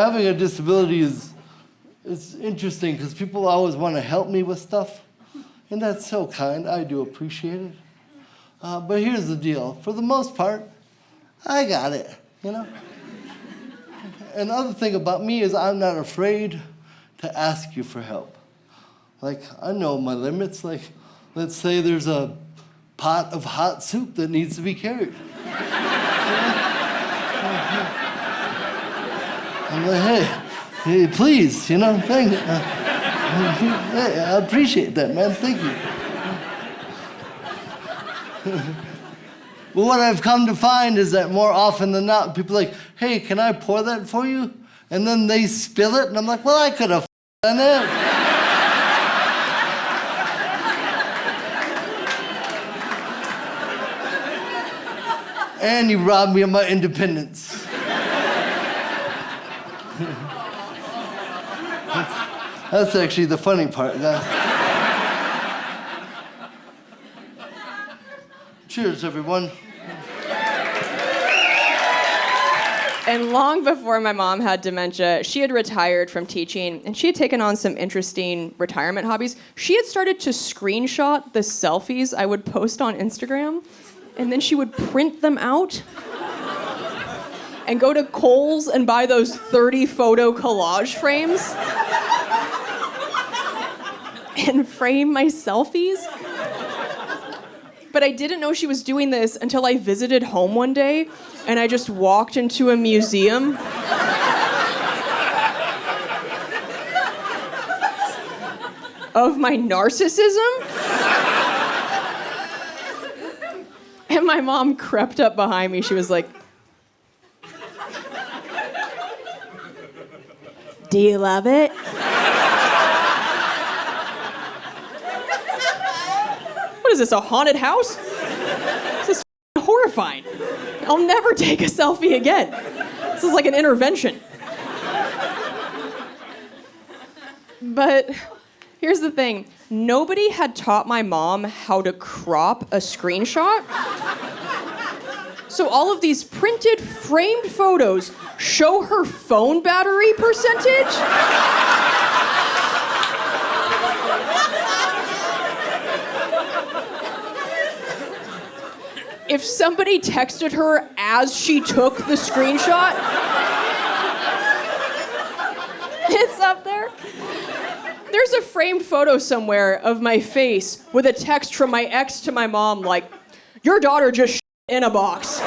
having a disability it's interesting because people always want to help me with stuff, and that's so kind. I do appreciate it. But here's the deal. For the most part, I got it, you know? Another thing about me is I'm not afraid to ask you for help. Like, I know my limits. Like, let's say there's a pot of hot soup that needs to be carried. I'm like, hey, please, you know, thank you. Hey, I appreciate that, man. Thank you. But what I've come to find is that more often than not, people are like, hey, can I pour that for you? And then they spill it, and I'm like, well, I could have done it. And you robbed me of my independence. That's actually the funny part, guys. Cheers, everyone. And long before my mom had dementia, she had retired from teaching, and she had taken on some interesting retirement hobbies. She had started to screenshot the selfies I would post on Instagram, and then she would print them out and go to Kohl's and buy those 30 photo collage frames and frame my selfies. But I didn't know she was doing this until I visited home one day and I just walked into a museum. Of my narcissism. And my mom crept up behind me. She was like, "Do you love it?" What is this, a haunted house? This is horrifying. I'll never take a selfie again. This is like an intervention. But here's the thing. Nobody had taught my mom how to crop a screenshot. So all of these printed, framed photos show her phone battery percentage. If somebody texted her as she took the screenshot, it's up there. There's a framed photo somewhere of my face with a text from my ex to my mom like, "Your daughter just shit in a box."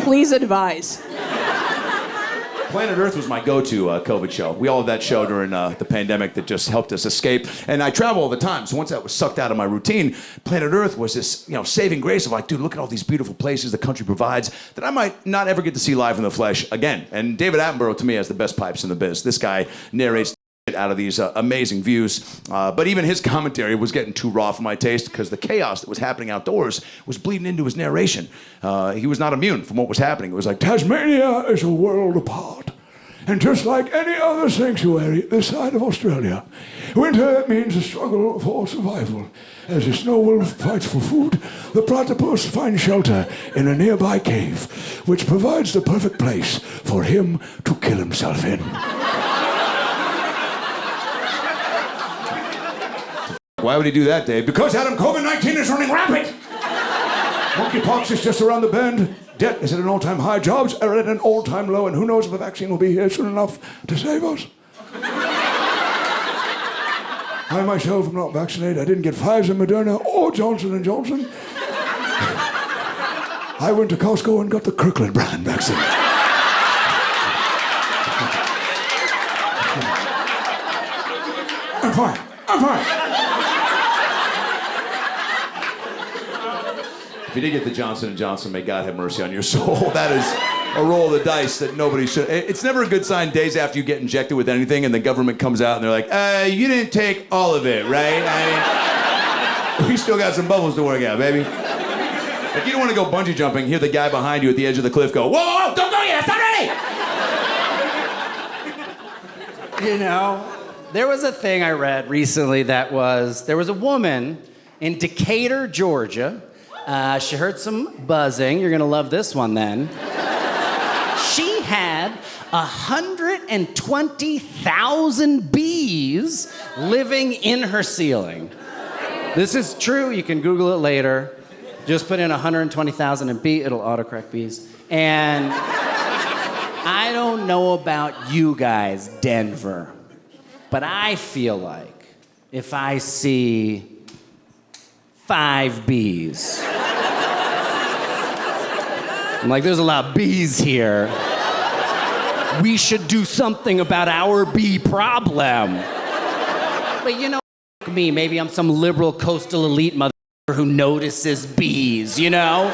Please advise. Planet Earth was my go-to COVID show. We all had that show during the pandemic that just helped us escape. And I travel all the time, so once that was sucked out of my routine, Planet Earth was this, saving grace of like, dude, look at all these beautiful places the country provides that I might not ever get to see live in the flesh again. And David Attenborough, to me, has the best pipes in the biz. This guy narrates out of these amazing views. But even his commentary was getting too raw for my taste because the chaos that was happening outdoors was bleeding into his narration. He was not immune from what was happening. It was like, Tasmania is a world apart. And just like any other sanctuary this side of Australia, winter means a struggle for survival. As the snow wolf fights for food, the platypus finds shelter in a nearby cave, which provides the perfect place for him to kill himself in. Why would he do that, Dave? Because, Adam, COVID-19 is running rampant. Monkeypox is just around the bend. Debt is at an all-time high. Jobs are at an all-time low. And who knows if a vaccine will be here soon enough to save us. I myself am not vaccinated. I didn't get Pfizer, Moderna, or Johnson & Johnson. I went to Costco and got the Kirkland brand vaccine. I'm fine. If you did get the Johnson & Johnson, may God have mercy on your soul. That is a roll of the dice that nobody should. It's never a good sign days after you get injected with anything and the government comes out and they're like, you didn't take all of it, right? I mean, we still got some bubbles to work out, baby. If you don't want to go bungee jumping, hear the guy behind you at the edge of the cliff go, whoa, don't go yet, it's not ready! There was a thing I read recently that was, there was a woman in Decatur, Georgia, She heard some buzzing. You're gonna love this one then. She had 120,000 bees living in her ceiling. This is true. You can Google it later. Just put in 120,000 and bee, it'll autocorrect bees. And I don't know about you guys, Denver, but I feel like if I see 5 bees, I'm like, there's a lot of bees here. We should do something about our bee problem. But you know, me, maybe I'm some liberal coastal elite mother who notices bees, you know?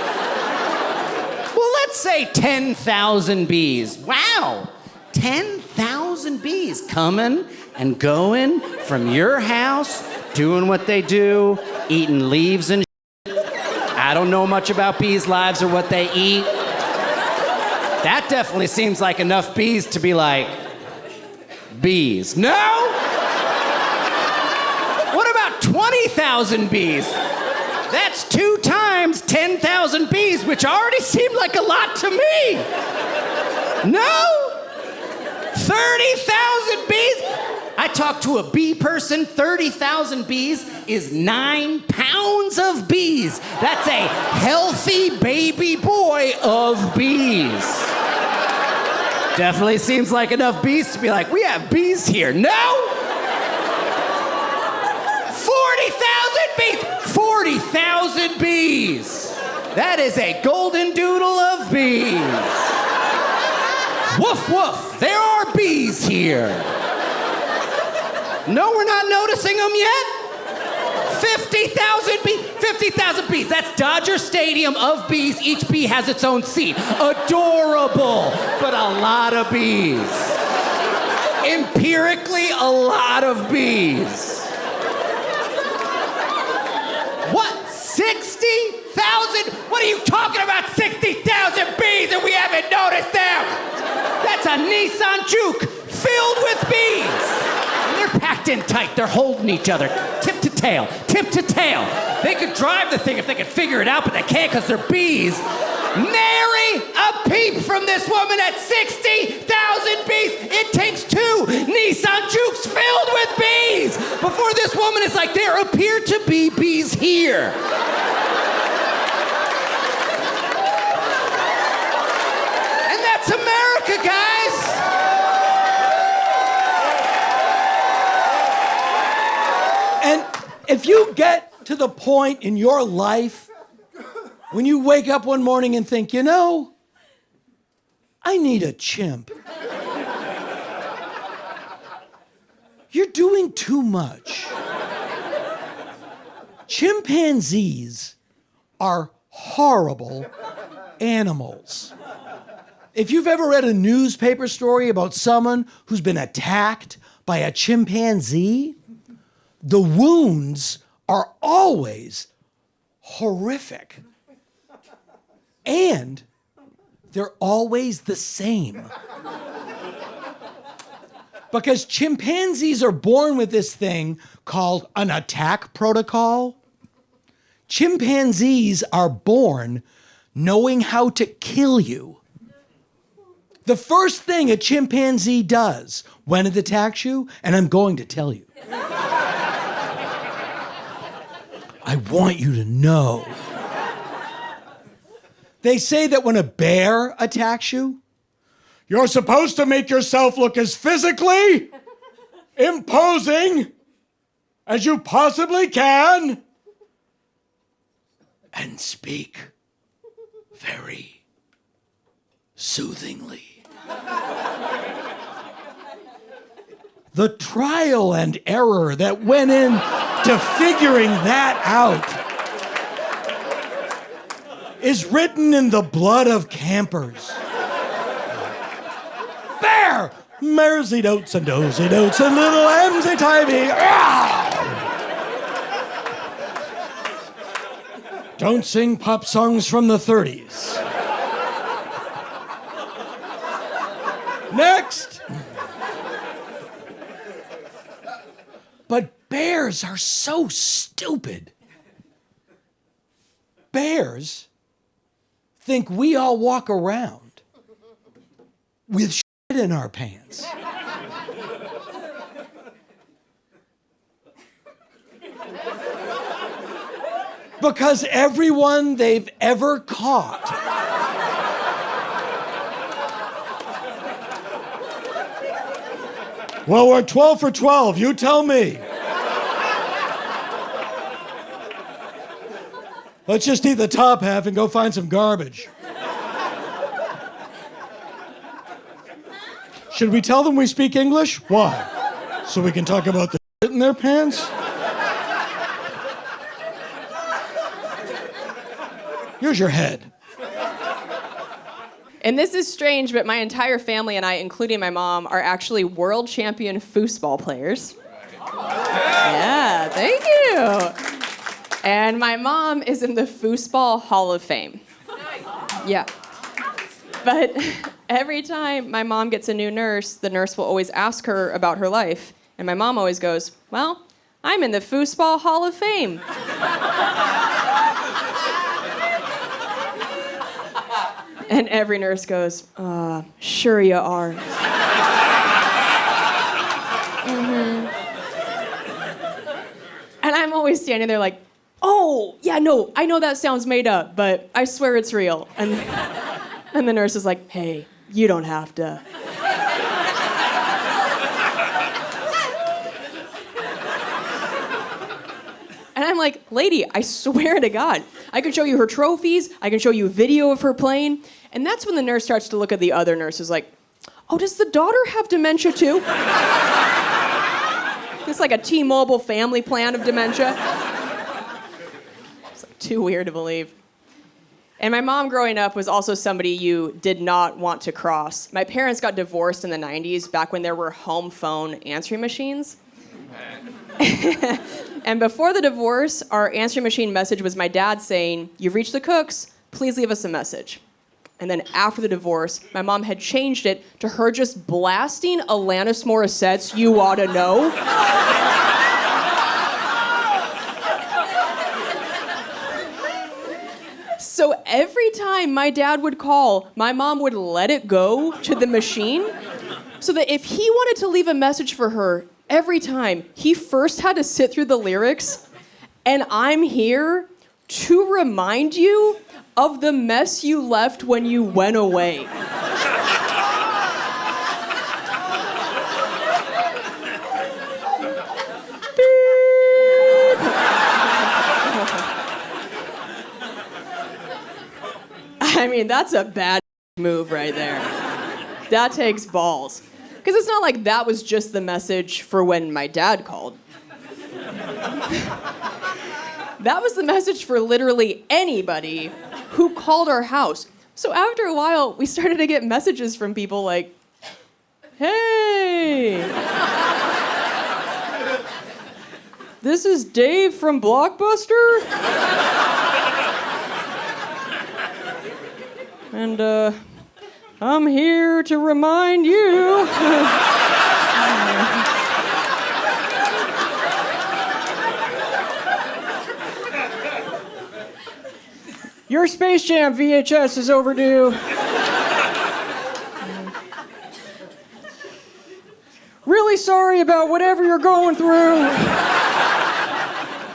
Well, let's say 10,000 bees. Wow, 10,000 bees coming and going from your house, doing what they do, eating leaves and I don't know much about bees' lives or what they eat. That definitely seems like enough bees to be like, bees. No? What about 20,000 bees? That's 2 times 10,000 bees, which already seemed like a lot to me. No? 30,000 bees? I talked to a bee person. 30,000 bees is 9 pounds of bees. That's a healthy baby boy of bees. Definitely seems like enough bees to be like, we have bees here. No? 40,000 bees. 40,000 bees. That is a golden doodle of bees. Woof, woof. There are bees here. No, we're not noticing them yet? 50,000 bees. 50,000 bees. That's Dodger Stadium of bees. Each bee has its own seat. Adorable, but a lot of bees. Empirically, a lot of bees. What? 60,000? What are you talking about? 60,000 bees and we haven't noticed them? That's a Nissan Juke filled with bees. They're packed in tight. They're holding each other, tip to tail, tip to tail. They could drive the thing if they could figure it out, but they can't because they're bees. Nary a peep from this woman at 60,000 bees. It takes 2 Nissan Jukes filled with bees before this woman is like, there appear to be bees here. And that's America, guys. And if you get to the point in your life when you wake up one morning and think, you know, I need a chimp. You're doing too much. Chimpanzees are horrible animals. If you've ever read a newspaper story about someone who's been attacked by a chimpanzee, the wounds are always horrific. And they're always the same. Because chimpanzees are born with this thing called an attack protocol. Chimpanzees are born knowing how to kill you. The first thing a chimpanzee does when it attacks you, and I'm going to tell you, I want you to know. They say that when a bear attacks you, you're supposed to make yourself look as physically imposing as you possibly can and speak very soothingly. The trial and error that went into figuring that out is written in the blood of campers. Bear! Mersey notes and dozy notes and little emsy timey. Don't sing pop songs from the 30s. Next. But bears are so stupid. bears think we all walk around with shit in our pants? Because everyone they've ever caught well, we're 12 for 12, you tell me. Let's just eat the top half and go find some garbage. Should we tell them we speak English? Why? So we can talk about the shit in their pants? Here's your head. And this is strange, but my entire family and I, including my mom, are actually world champion foosball players. Yeah, thank you. And my mom is in the Foosball Hall of Fame. Yeah. But every time my mom gets a new nurse, the nurse will always ask her about her life. And my mom always goes, well, I'm in the Foosball Hall of Fame. And every nurse goes, sure you are. And I'm always standing there like, oh, yeah, no, I know that sounds made up, but I swear it's real. And the nurse is like, hey, you don't have to. And I'm like, lady, I swear to God, I can show you her trophies, I can show you a video of her playing. And that's when the nurse starts to look at the other nurses like, oh, does the daughter have dementia too? It's like a T-Mobile family plan of dementia. It's like too weird to believe. And my mom growing up was also somebody you did not want to cross. My parents got divorced in the 90s, back when there were home phone answering machines. And before the divorce, our answering machine message was my dad saying, you've reached the Cooks, please leave us a message. And then after the divorce, my mom had changed it to her just blasting Alanis Morissette's You Oughta Know. So every time my dad would call, my mom would let it go to the machine so that if he wanted to leave a message for her, every time, he first had to sit through the lyrics, and I'm here to remind you of the mess you left when you went away. I mean, that's a bad move right there. That takes balls. Because it's not like that was just the message for when my dad called. That was the message for literally anybody who called our house. So after a while, we started to get messages from people like, hey, this is Dave from Blockbuster. And, I'm here to remind you. Your Space Jam VHS is overdue. Really sorry about whatever you're going through.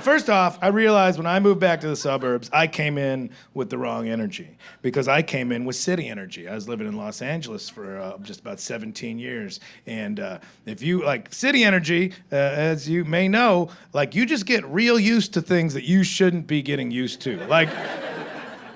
First off, I realized when I moved back to the suburbs, I came in with the wrong energy because I came in with city energy. I was living in Los Angeles for just about 17 years. And if you, like, city energy, as you may know, like, you just get real used to things that you shouldn't be getting used to. Like,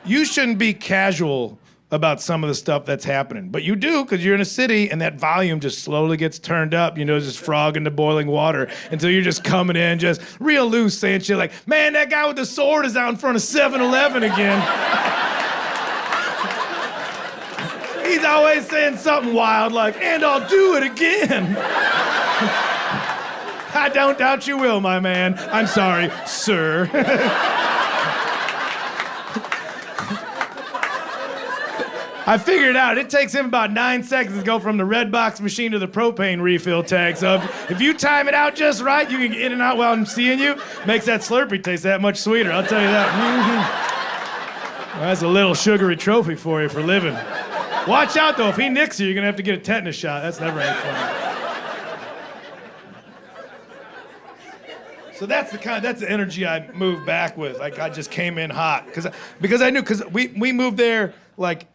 you shouldn't be casual about some of the stuff that's happening. But you do, because you're in a city and that volume just slowly gets turned up, you know, just frog into boiling water until you're just coming in just real loose saying shit like, man, that guy with the sword is out in front of 7-Eleven again. He's always saying something wild like, and I'll do it again. I don't doubt you will, my man. I'm sorry, sir. I figured it out. It takes him about 9 seconds to go from the red box machine to the propane refill tank. So if you time it out just right, you can get in and out while I'm seeing you. Makes that Slurpee taste that much sweeter, I'll tell you that. That's a little sugary trophy for you for living. Watch out, though. If he nicks you, you're going to have to get a tetanus shot. That's never any fun. So that's the energy I moved back with. Like, I just came in hot. Because I knew, because we moved there, like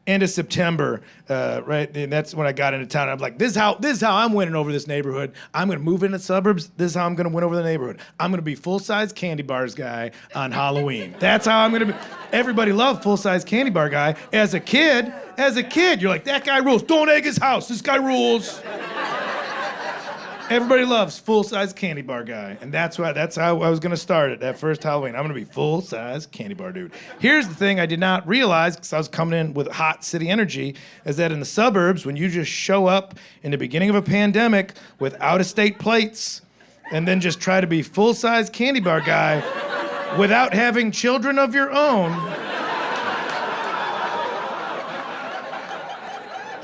end of September, right? And that's when I got into town. I'm like, this is how I'm winning over this neighborhood. I'm gonna move into the suburbs. This is how I'm gonna win over the neighborhood. I'm gonna be full-size candy bars guy on Halloween. That's how I'm gonna be. Everybody loved full-size candy bar guy. As a kid, you're like, that guy rules. Don't egg his house. This guy rules. Everybody loves full-size candy bar guy, and that's how I was gonna start it that first Halloween. I'm gonna be full-size candy bar dude. Here's the thing I did not realize, because I was coming in with hot city energy, is that in the suburbs, when you just show up in the beginning of a pandemic with out-of-state plates, and then just try to be full-size candy bar guy without having children of your own,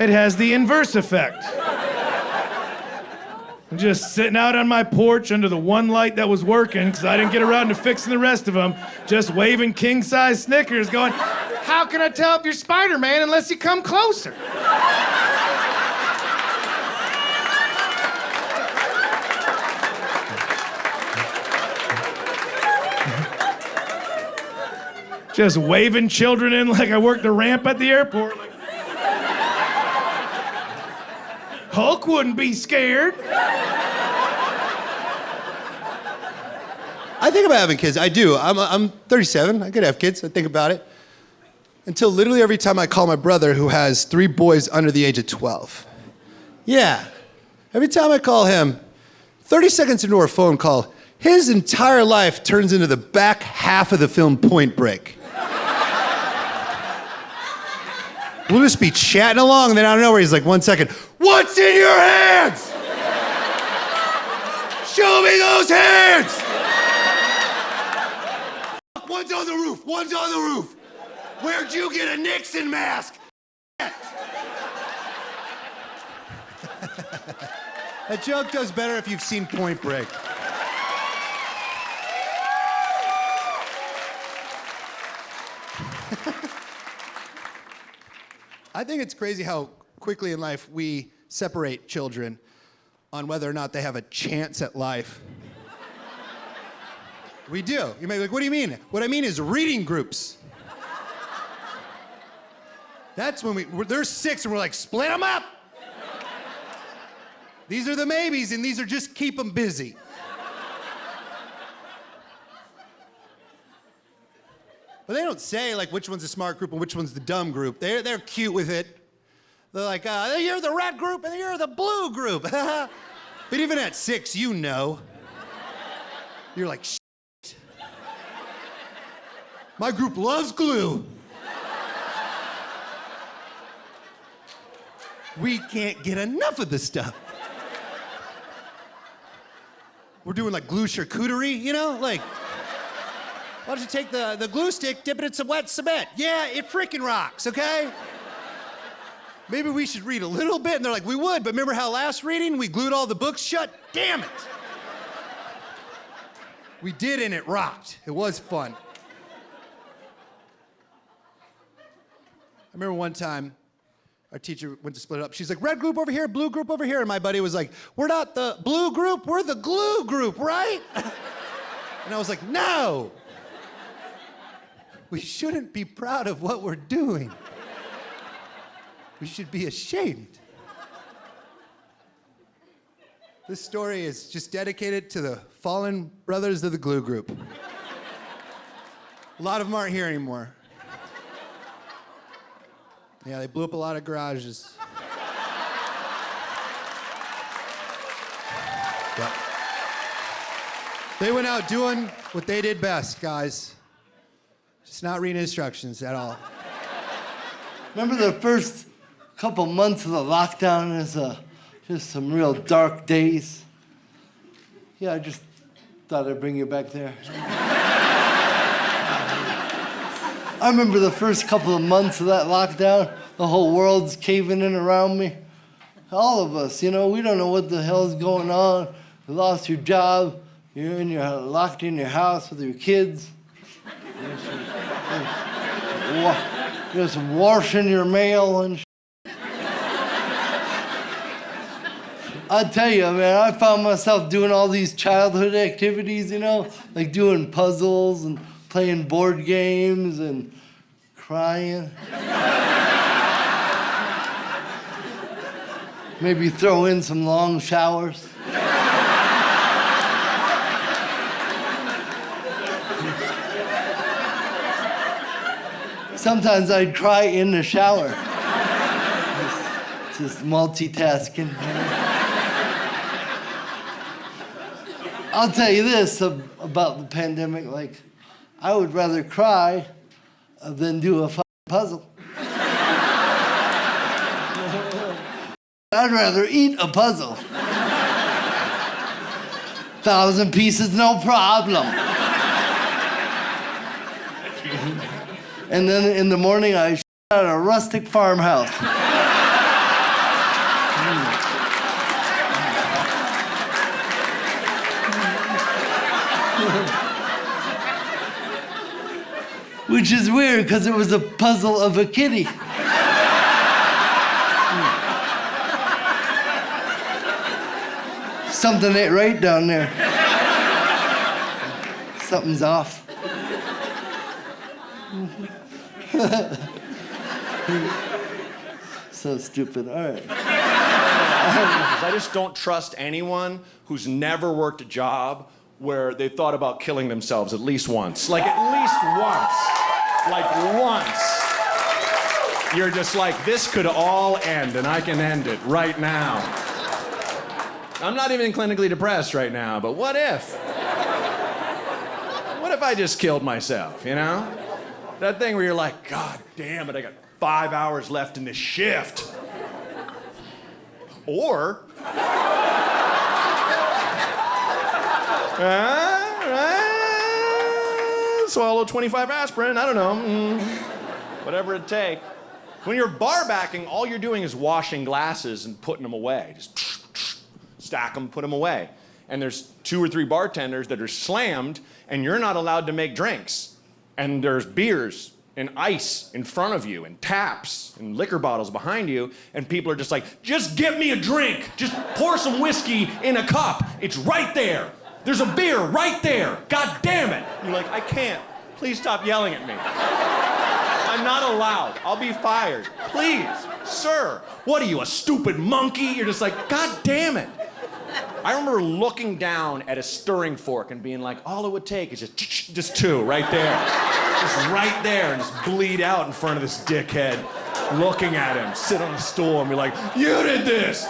it has the inverse effect. Just sitting out on my porch under the one light that was working, because I didn't get around to fixing the rest of them, just waving king-size Snickers, going, how can I tell if you're Spider-Man unless you come closer? Just waving children in like I worked the ramp at the airport. Like, Hulk wouldn't be scared. I think about having kids. I do. I'm 37. I could have kids. I think about it. Until literally every time I call my brother, who has 3 boys under the age of 12. Yeah. Every time I call him, 30 seconds into our phone call, his entire life turns into the back half of the film Point Break. We'll just be chatting along, and then out of nowhere, he's like, 1 second, what's in your hands? Show me those hands! One's on the roof, one's on the roof. Where'd you get a Nixon mask? That joke does better if you've seen Point Break. I think it's crazy how quickly in life we separate children on whether or not they have a chance at life. We do. You may be like, what do you mean? What I mean is reading groups. That's when there's 6 and we're like, split them up. These are the maybes and these are just keep them busy. But they don't say like which one's the smart group and which one's the dumb group. They're cute with it. They're like, you're the red group and you're the blue group. But even at 6, you know. You're like, shit. My group loves glue. We can't get enough of this stuff. We're doing like glue charcuterie, you know? Like, why don't you take the glue stick, dip it in some wet cement? Yeah, it freaking rocks, okay? Maybe we should read a little bit. And they're like, we would, but remember how last reading we glued all the books shut? Damn it. We did and it rocked. It was fun. I remember one time, our teacher went to split it up. She's like, red group over here, blue group over here. And my buddy was like, we're not the blue group, we're the glue group, right? And I was like, no. We shouldn't be proud of what we're doing. We should be ashamed. This story is just dedicated to the fallen brothers of the glue group. A lot of them aren't here anymore. Yeah, they blew up a lot of garages. Yep. They went out doing what they did best, guys. Just not reading instructions at all. Remember the first couple months of the lockdown is just some real dark days. Yeah, I just thought I'd bring you back there. I remember the first couple of months of that lockdown, the whole world's caving in around me. All of us, you know, we don't know what the hell's going on. You lost your job, you're locked in your house with your kids. just washing your mail and I tell you, man, I found myself doing all these childhood activities, you know, like doing puzzles and playing board games and crying. Maybe throw in some long showers. Sometimes I'd cry in the shower. Just multitasking. I'll tell you this about the pandemic, like, I would rather cry than do a puzzle. I'd rather eat a puzzle. 1,000 pieces, no problem. And then in the morning, I at a rustic farmhouse. Which is weird, because it was a puzzle of a kitty. Something ain't right down there. Something's off. So stupid. All right. I just don't trust anyone who's never worked a job where they thought about killing themselves at least once. Like, at least once. Like, once. You're just like, this could all end, and I can end it right now. I'm not even clinically depressed right now, but what if? What if I just killed myself, you know? That thing where you're like, God damn it, I got 5 hours left in this shift. Or... swallow 25 aspirin, I don't know. Whatever it take. When you're bar backing, all you're doing is washing glasses and putting them away. Just stack them, put them away. And there's 2 or 3 bartenders that are slammed, and you're not allowed to make drinks. And there's beers and ice in front of you, and taps and liquor bottles behind you, and people are just like, just get me a drink. Just pour some whiskey in a cup. It's right there. There's a beer right there. God damn it. You're like, I can't. Please stop yelling at me. I'm not allowed. I'll be fired. Please, sir. What are you, a stupid monkey? You're just like, God damn it. I remember looking down at a stirring fork and being like, all it would take is just 2 right there. Just right there, and just bleed out in front of this dickhead. Looking at him, sit on a stool and be like, you did this.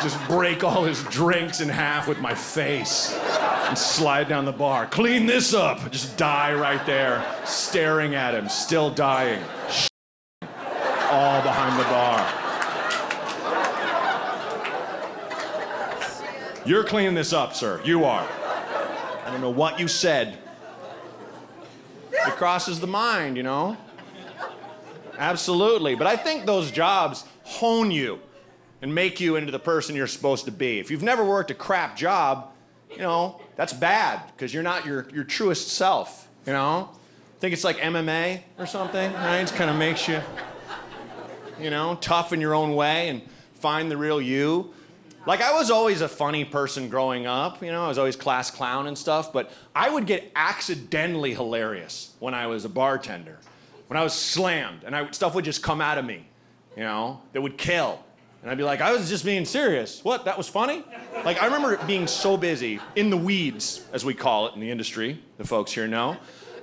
Just break all his drinks in half with my face and slide down the bar. Clean this up. Just die right there, staring at him, still dying. All behind the bar. You're cleaning this up, sir. You are. I don't know what you said. It crosses the mind, you know? Absolutely. But I think those jobs hone you and make you into the person you're supposed to be. If you've never worked a crap job, you know, that's bad, because you're not your truest self, you know? I think it's like MMA or something, right? It kind of makes you, you know, tough in your own way and find the real you. Like, I was always a funny person growing up, you know, I was always class clown and stuff, but I would get accidentally hilarious when I was a bartender. When I was slammed, and stuff would just come out of me, you know, that would kill. And I'd be like, I was just being serious. What, that was funny? Like, I remember being so busy, in the weeds, as we call it in the industry, the folks here know,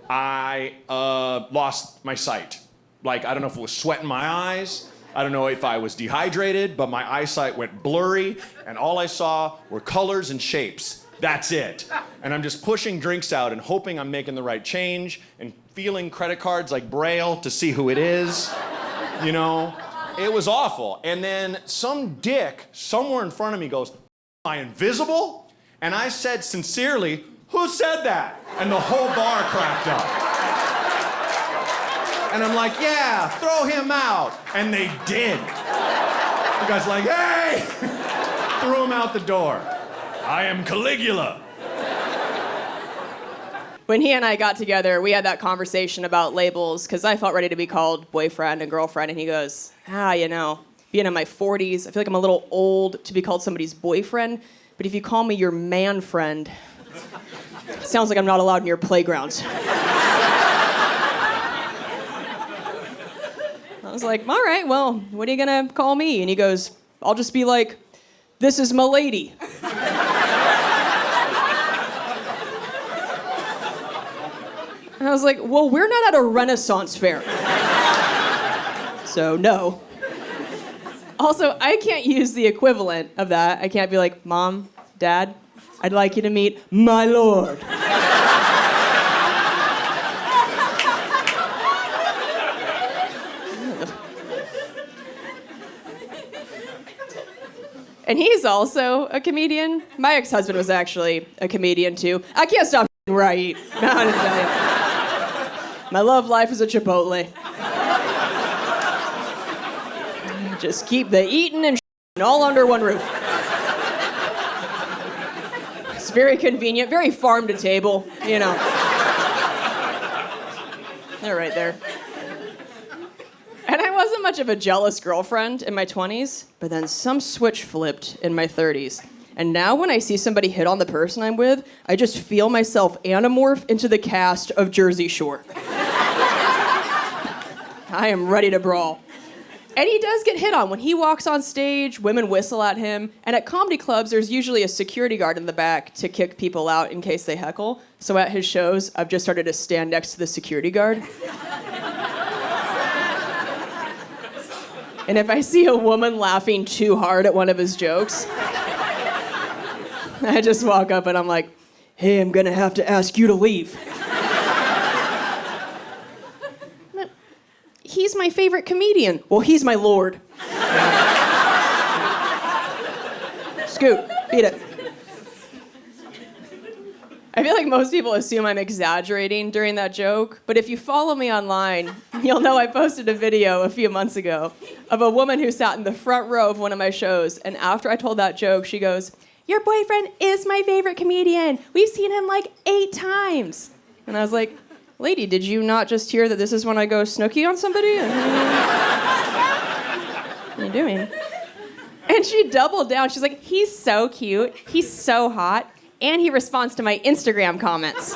I lost my sight. Like, I don't know if it was sweat in my eyes, I don't know if I was dehydrated, but my eyesight went blurry, and all I saw were colors and shapes. That's it. And I'm just pushing drinks out and hoping I'm making the right change, and feeling credit cards like Braille to see who it is, you know? It was awful. And then some dick somewhere in front of me goes, am I invisible? And I said sincerely, who said that? And the whole bar cracked up. And I'm like, yeah, throw him out. And they did. The guy's like, hey! Threw him out the door. I am Caligula. when he and I got together, we had that conversation about labels because I felt ready to be called boyfriend and girlfriend. And he goes, being in my 40s, I feel like I'm a little old to be called somebody's boyfriend. But if you call me your man friend, it sounds like I'm not allowed in your playgrounds. I was like, all right, well, what are you going to call me? And he goes, I'll just be like, this is my lady. And I was like, well, we're not at a Renaissance fair. So, no. Also, I can't use the equivalent of that. I can't be like, Mom, Dad, I'd like you to meet my lord. And he's also a comedian. My ex-husband was actually a comedian, too. I can't stop right. No, I'm just telling you. My love life is a Chipotle. Just keep the eating and all under one roof. It's very convenient, very farm to table, you know. They're right there. And I wasn't much of a jealous girlfriend in my 20s, but then some switch flipped in my 30s. And now when I see somebody hit on the person I'm with, I just feel myself anamorph into the cast of Jersey Shore. I am ready to brawl. And he does get hit on. When he walks on stage, women whistle at him. And at comedy clubs, there's usually a security guard in the back to kick people out in case they heckle. So at his shows, I've just started to stand next to the security guard. And if I see a woman laughing too hard at one of his jokes, I just walk up and I'm like, hey, I'm gonna have to ask you to leave. But he's my favorite comedian. Well, he's my lord. Scoot, beat it. I feel like most people assume I'm exaggerating during that joke, but if you follow me online, you'll know I posted a video a few months ago of a woman who sat in the front row of one of my shows, and after I told that joke, she goes, your boyfriend is my favorite comedian. We've seen him like 8 times. And I was like, lady, did you not just hear that this is when I go snooky on somebody? What are you doing? And she doubled down. She's like, he's so cute. He's so hot. And he responds to my Instagram comments.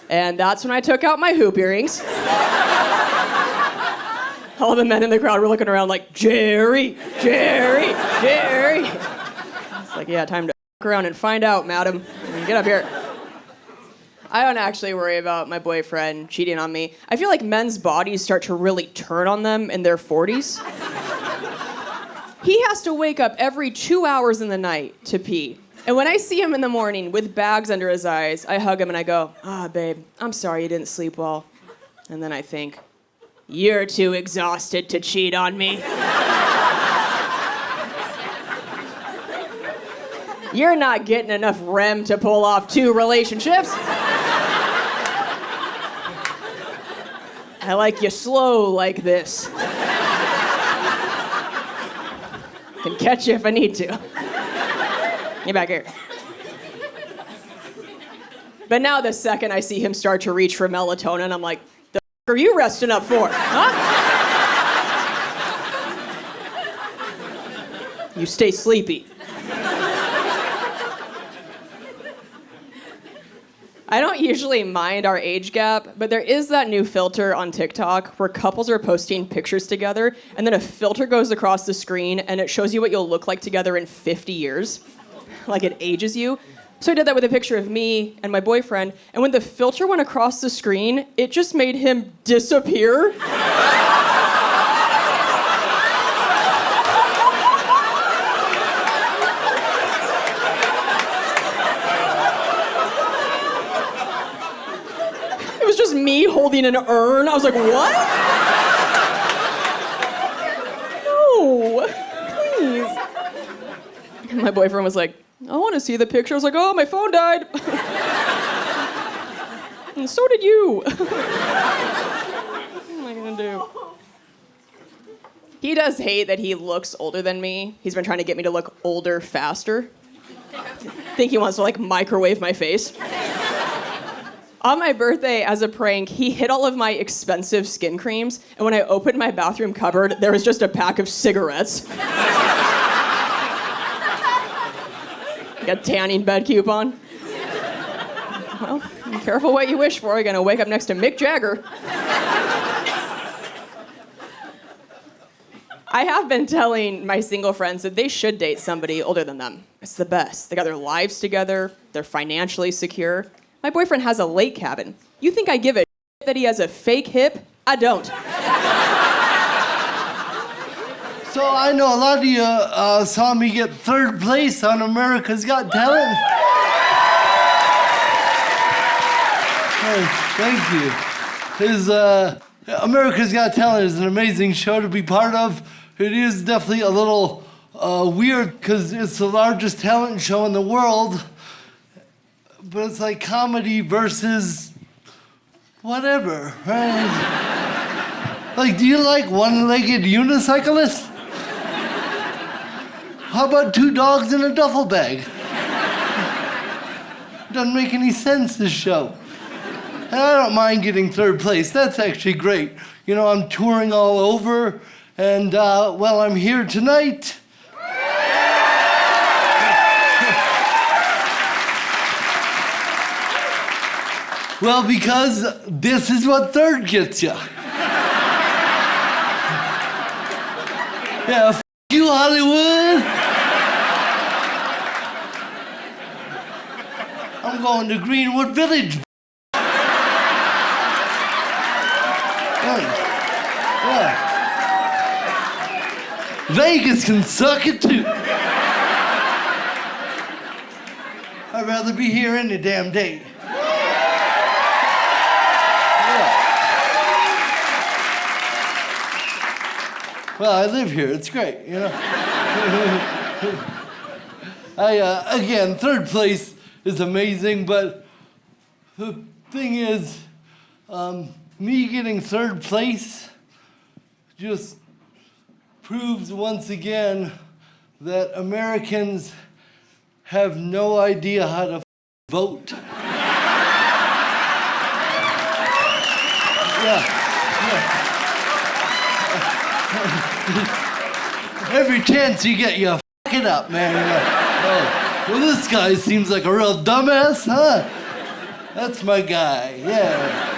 And that's when I took out my hoop earrings. All the men in the crowd were looking around like, Jerry, Jerry, Jerry. It's like, yeah, time to f*** around and find out, madam. Get up here. I don't actually worry about my boyfriend cheating on me. I feel like men's bodies start to really turn on them in their 40s. He has to wake up every 2 hours in the night to pee. And when I see him in the morning with bags under his eyes, I hug him and I go, babe, I'm sorry you didn't sleep well. And then I think, you're too exhausted to cheat on me. You're not getting enough REM to pull off 2 relationships. I like you slow like this. Can catch you if I need to. Get back here. But now the second I see him start to reach for melatonin, I'm like, the f*** are you resting up for? Huh? You stay sleepy. I don't usually mind our age gap, but there is that new filter on TikTok where couples are posting pictures together, and then a filter goes across the screen, and it shows you what you'll look like together in 50 years. Like it ages you. So I did that with a picture of me and my boyfriend, and when the filter went across the screen, it just made him disappear. It was just me holding an urn. I was like, what? No, please. And my boyfriend was like, I want to see the picture. I was like, oh, my phone died. And so did you. What am I going to do? He does hate that he looks older than me. He's been trying to get me to look older faster. Think he wants to like microwave my face. On my birthday, as a prank, he hid all of my expensive skin creams, and when I opened my bathroom cupboard, there was just a pack of cigarettes. Like a tanning bed coupon. Well, be careful what you wish for. You're gonna wake up next to Mick Jagger. I have been telling my single friends that they should date somebody older than them. It's the best. They got their lives together, they're financially secure. My boyfriend has a lake cabin. You think I give a shit that he has a fake hip? I don't. So I know a lot of you saw me get 3rd place on America's Got Talent. Yes, thank you. America's Got Talent is an amazing show to be part of. It is definitely a little weird because it's the largest talent show in the world. But it's like comedy versus whatever, right? Like, do you like one-legged unicyclists? How about 2 dogs in a duffel bag? Doesn't make any sense, this show. And I don't mind getting 3rd place. That's actually great. You know, I'm touring all over, and, well, I'm here tonight. Well, because this is what 3rd gets you. Yeah, f*** you, Hollywood. I'm going to Greenwood Village. Yeah. Vegas can suck it too. I'd rather be here any damn day. Well, I live here. It's great, you know. Again, 3rd place is amazing, but the thing is, me getting 3rd place just proves once again that Americans have no idea how to vote. Yeah. Every chance you get, you f*** it up, man. Oh, well, this guy seems like a real dumbass, huh? That's my guy, yeah.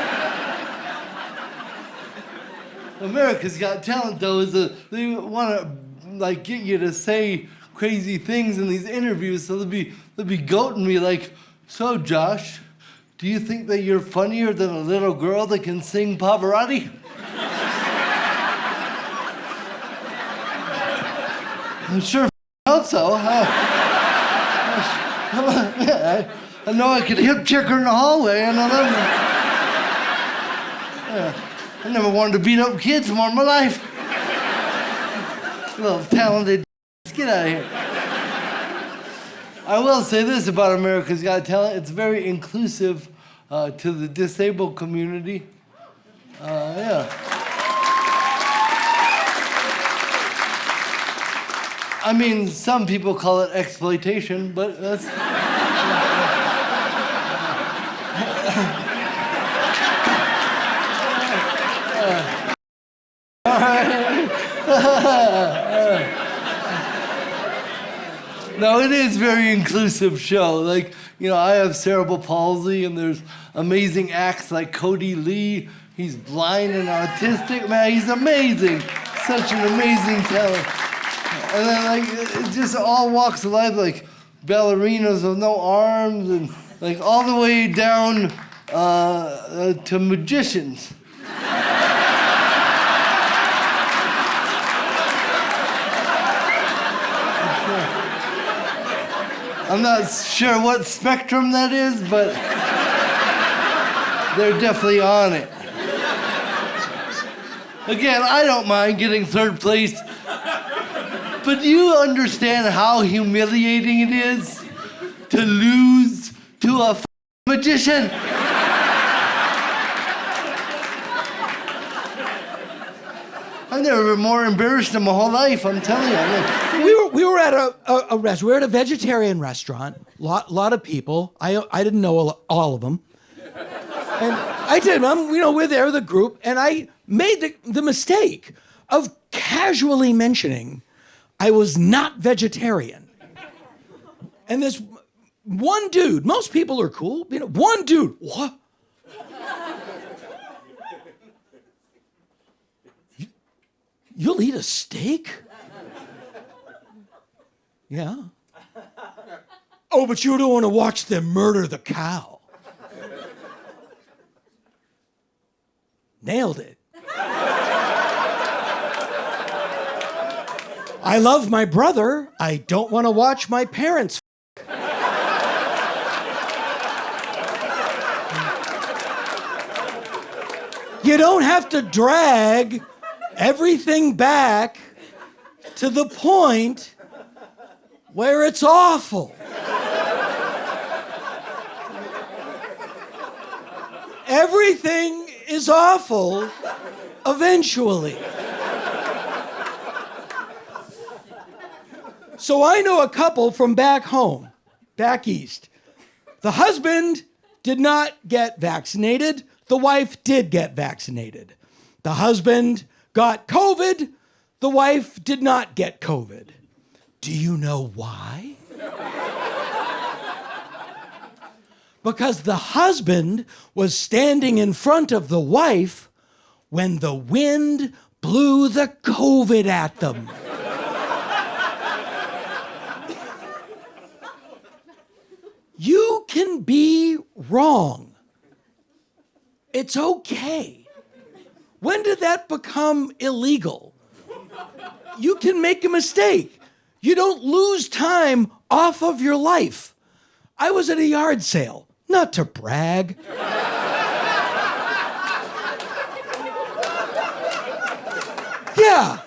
America's Got Talent, though, is they want to like get you to say crazy things in these interviews, so they'll be goating me like, so Josh, do you think that you're funnier than a little girl that can sing Pavarotti? I sure hope so. I know I could hip check her in the hallway, and I never wanted to beat up kids more in my life. Little talented, get out of here. I will say this about America's Got Talent: it's very inclusive to the disabled community. Yeah. I mean, some people call it exploitation, but that's... No, it is a very inclusive show. Like, you know, I have cerebral palsy, and there's amazing acts like Cody Lee. He's blind and autistic. Man, he's amazing. Such an amazing talent. And then, like, it just all walks of life, like ballerinas with no arms, and like all the way down to magicians. I'm not sure what spectrum that is, but they're definitely on it. Again, I don't mind getting 3rd place. But do you understand how humiliating it is to lose to a magician? I've never been more embarrassed in my whole life, I'm telling you. We were at a restaurant. We were at a vegetarian restaurant. Lot of people. I didn't know all of them. And I did. We're there with a group, and I made the mistake of casually mentioning I was not vegetarian. And this one dude, most people are cool. One dude, what? You'll eat a steak? Yeah. Oh, but you don't want to watch them murder the cow. Nailed it. I love my brother. I don't want to watch my parents. You don't have to drag everything back to the point where it's awful. Everything is awful eventually. So I know a couple from back home, back east. The husband did not get vaccinated. The wife did get vaccinated. The husband got COVID. The wife did not get COVID. Do you know why? Because the husband was standing in front of the wife when the wind blew the COVID at them. You can be wrong. It's okay. When did that become illegal? You can make a mistake. You don't lose time off of your life. I was at a yard sale, not to brag. Yeah,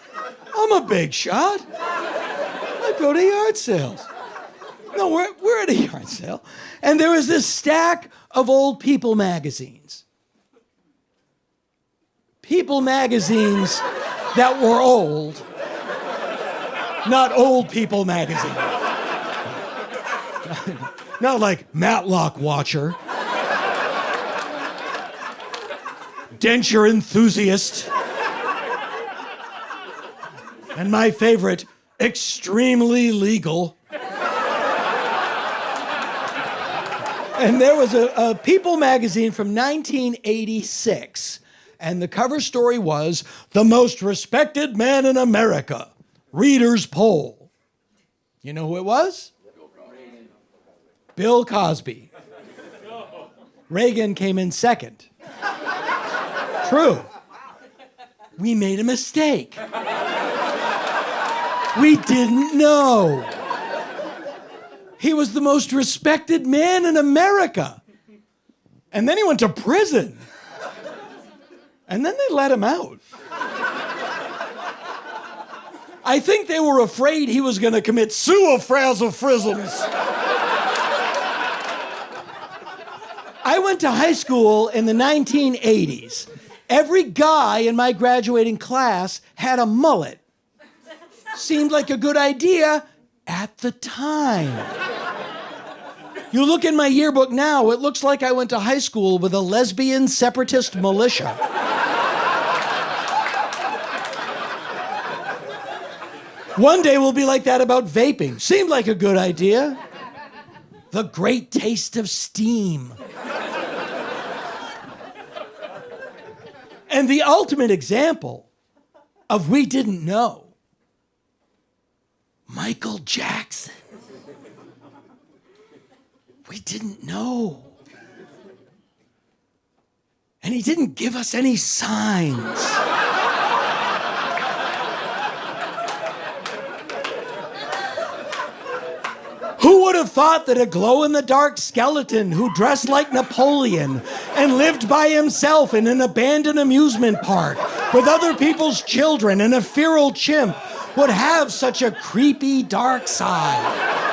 I'm a big shot. I go to yard sales. No, we're at a yard sale, and there was this stack of old People magazines. People magazines that were old, not Old People magazine. Not like Matlock Watcher, Denture Enthusiast, and my favorite, Extremely Legal. And there was a People magazine from 1986, and the cover story was, "The Most Respected Man in America, Reader's Poll." You know who it was? Bill Cosby. Reagan came in second. True. We made a mistake. We didn't know. He was the most respected man in America. And then he went to prison. And then they let him out. I think they were afraid he was going to commit suicidalisms. I went to high school in the 1980s. Every guy in my graduating class had a mullet. Seemed like a good idea at the time. You look in my yearbook now, it looks like I went to high school with a lesbian separatist militia. One day we'll be like that about vaping. Seemed like a good idea. The great taste of steam. And the ultimate example of we didn't know. Michael Jackson. We didn't know. And he didn't give us any signs. Who would have thought that a glow-in-the-dark skeleton who dressed like Napoleon and lived by himself in an abandoned amusement park with other people's children and a feral chimp would have such a creepy dark side?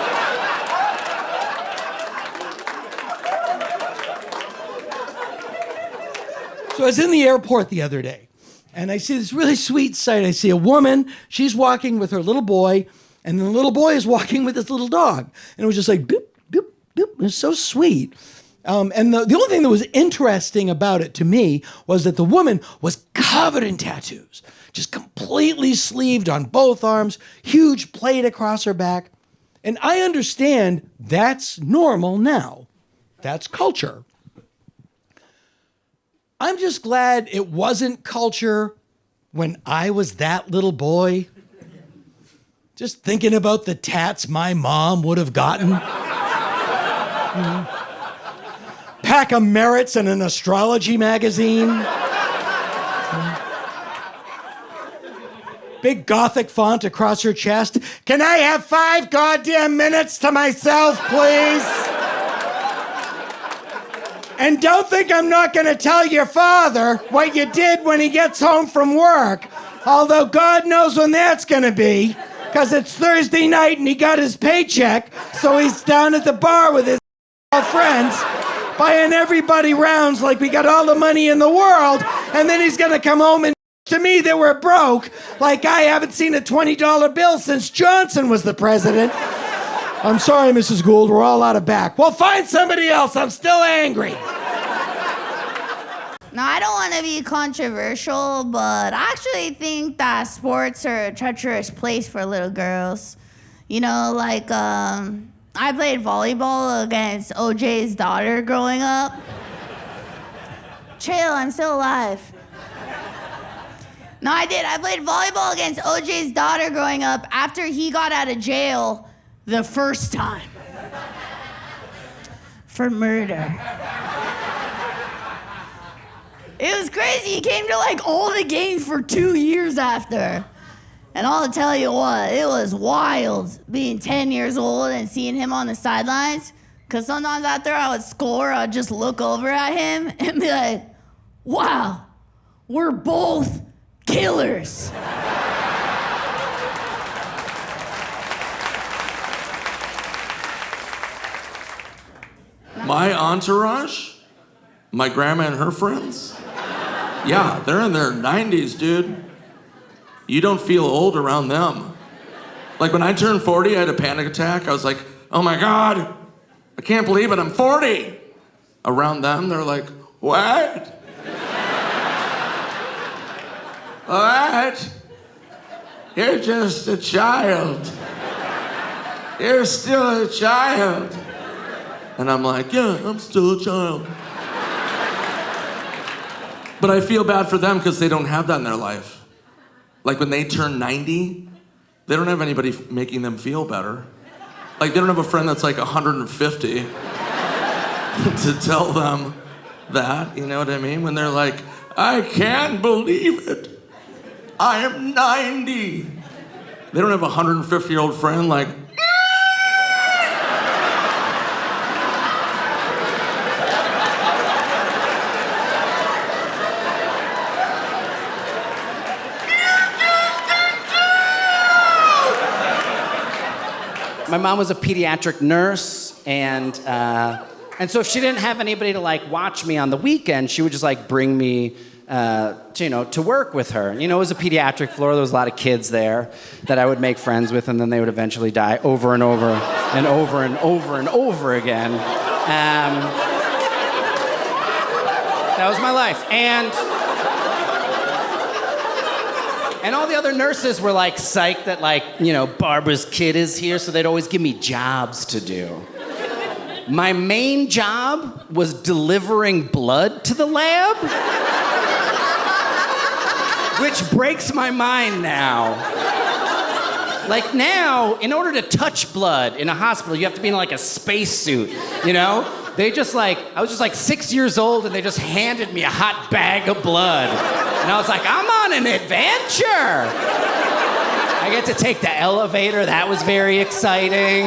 So I was in the airport the other day, and I see this really sweet sight. I see a woman, she's walking with her little boy, and the little boy is walking with this little dog. And it was just like, boop, boop, boop. It was so sweet. And the only thing that was interesting about it to me was that the woman was covered in tattoos, just completely sleeved on both arms, huge plate across her back. And I understand that's normal now. That's culture. I'm just glad it wasn't culture when I was that little boy. Just thinking about the tats my mom would have gotten. Pack of merits in an astrology magazine. Big Gothic font across her chest. Can I have 5 goddamn minutes to myself, please? And don't think I'm not gonna tell your father what you did when he gets home from work. Although God knows when that's gonna be, because it's Thursday night and he got his paycheck, so he's down at the bar with his friends, buying everybody rounds like we got all the money in the world, and then he's gonna come home and to me that we're broke, like I haven't seen a $20 bill since Johnson was the president. I'm sorry, Mrs. Gould, we're all out of back. Well, find somebody else, I'm still angry. Now, I don't want to be controversial, but I actually think that sports are a treacherous place for little girls. You know, like, I played volleyball against OJ's daughter growing up. Chill, I'm still alive. No, I did. I played volleyball against OJ's daughter growing up after he got out of jail the first time. For murder. It was crazy. He came to like all the games for 2 years after. And I'll tell you what, it was wild being 10 years old and seeing him on the sidelines. Because sometimes after I would score, I'd just look over at him and be like, wow, we're both killers. My entourage, my grandma and her friends, yeah, they're in their 90s, dude. You don't feel old around them. Like when I turned 40, I had a panic attack. I was like, oh my God, I can't believe it, I'm 40. Around them, they're like, what? What? You're just a child. You're still a child. And I'm like, yeah, I'm still a child. But I feel bad for them because they don't have that in their life. Like when they turn 90, they don't have anybody making them feel better. Like they don't have a friend that's like 150 to tell them that, you know what I mean? When they're like, I can't believe it. I am 90. They don't have a 150-year-old friend like, My mom was a pediatric nurse, and so if she didn't have anybody to like watch me on the weekend, she would just like bring me to work with her. You know, it was a pediatric floor. There was a lot of kids there that I would make friends with, and then they would eventually die over and over and over and over and over again. That was my life. And all the other nurses were like psyched that like, you know, Barbara's kid is here, so they'd always give me jobs to do. My main job was delivering blood to the lab, which breaks my mind now. Like now, in order to touch blood in a hospital, you have to be in like a spacesuit, you know? I was just like 6 years old and they just handed me a hot bag of blood. And I was like, I'm on an adventure. I get to take the elevator, that was very exciting.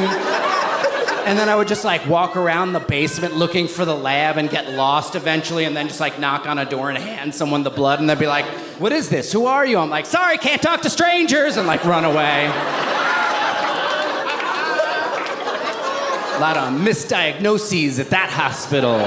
And then I would just like walk around the basement looking for the lab and get lost eventually and then just like knock on a door and hand someone the blood and they'd be like, what is this? Who are you? I'm like, sorry, can't talk to strangers, and like run away. A lot of misdiagnoses at that hospital.